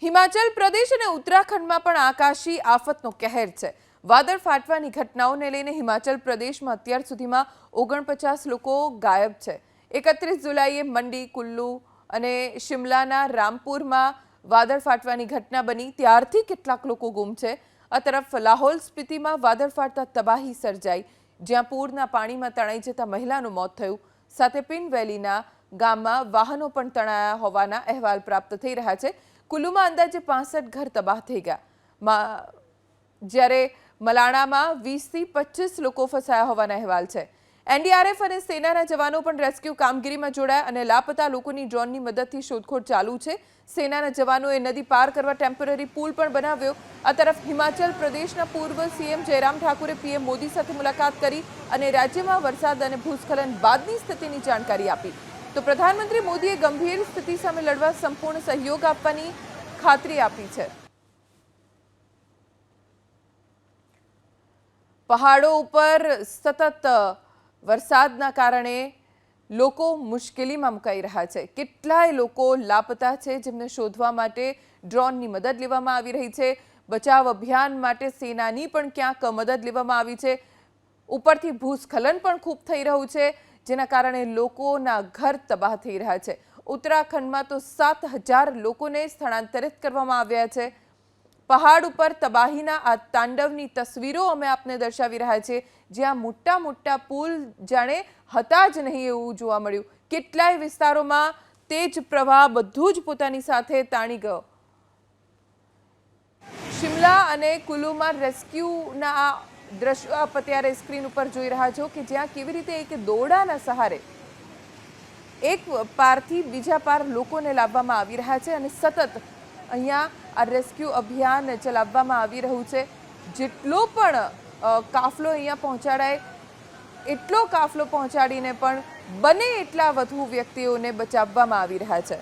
હિમાચલ પ્રદેશ અને ઉત્તરાખંડમાં પણ આકાશી આફતનો કહેર છે। વાદળ ફાટવાની ઘટનાઓને લઈને હિમાચલ પ્રદેશમાં અત્યાર સુધીમાં 49 લોકો ગાયબ છે। 31 જુલાઈએ મંડી, કુલ્લુ અને શિમલાના રામપુરમાં વાદળ ફાટવાની ઘટના બની, ત્યારથી કેટલાક લોકો ગુમ છે। આ તરફ લાહોલ સ્પીતિમાં વાદળ ફાટતા તબાહી સર્જાઈ, જ્યાં પૂરના પાણીમાં તણાઈ જતા મહિલાનું મોત થયું। સાથે પિન વેલીના ગામમાં વાહનો પણ તણાયા હોવાના અહેવાલ પ્રાપ્ત થઈ રહ્યા છે। કુલ્લુમાં અંદાજે 65 ઘર તબાહ થઈ ગયા, જ્યારે મલાણામાં 20 થી 25 લોકો ફસાયા હોવાના અહેવાલ છે। એનડીઆરએફ અને સેનાના જવાનો પણ રેસ્ક્યુ કામગીરીમાં જોડાયા અને લાપતા લોકોની ડ્રોનની મદદથી શોધખોળ ચાલુ છે। સેનાના જવાનોએ નદી પાર કરવા ટેમ્પરરી પુલ પણ બનાવ્યો। આ તરફ હિમાચલ પ્રદેશના પૂર્વ સીએમ જયરામ ઠાકુરે પીએમ મોદી સાથે મુલાકાત કરી અને રાજ્યમાં વરસાદ અને ભૂસ્ખલન બાદની સ્થિતિની જાણકારી આપી। તો પ્રધાનમંત્રી મોદીએ ગંભીર સ્થિતિ સામે લડવા સંપૂર્ણ સહયોગ આપવાની ખાતરી આપી છે। પહાડો ઉપર સતત વરસાદના કારણે લોકો મુશ્કેલીમાં મુકાઈ રહ્યા છે। કેટલાય લોકો લાપતા છે, જેમને શોધવા માટે ડ્રોનની મદદ લેવામાં આવી રહી છે। બચાવ અભિયાન માટે સેનાની પણ ક્યાંક મદદ લેવામાં આવી છે। ઉપરથી ભૂસ્ખલન પણ ખૂબ થઈ રહ્યું છે, જેના કારણે લોકોના ઘર તબાહ થઈ રહ્યા છે। ઉત્તરાખંડમાં તો 7000 લોકોને સ્થળાંતરિત કરવામાં આવ્યા છે। પહાડ ઉપર તબાહીના આ તાંડવની તસવીરો અમે આપને દર્શાવી રહ્યા છીએ, જ્યાં મોટા મોટા પુલ જાણે હતા જ નહીં એવું જોવા મળ્યું। કેટલાય વિસ્તારોમાં તેજ પ્રવાહ બધું જ પોતાની સાથે તાણી ગયો। શિમલા અને કુલ્લુમાં રેસ્ક્યુના આ દ્રશ્યો આપ અત્યારે સ્ક્રીન ઉપર જોઈ રહ્યા છો કે જ્યાં કેવી રીતે એક દોરડાના સહારે એક પારથી બીજા પાર લોકોને લાવવામાં આવી રહ્યા છે અને સતત અહીંયા આ રેસ્ક્યુ અભિયાન ચલાવવામાં આવી રહ્યું છે। જેટલો પણ કાફલો અહીંયા પહોંચાડાય એટલો કાફલો પહોંચાડીને પણ બને એટલા વધુ વ્યક્તિઓને બચાવવામાં આવી રહ્યા છે।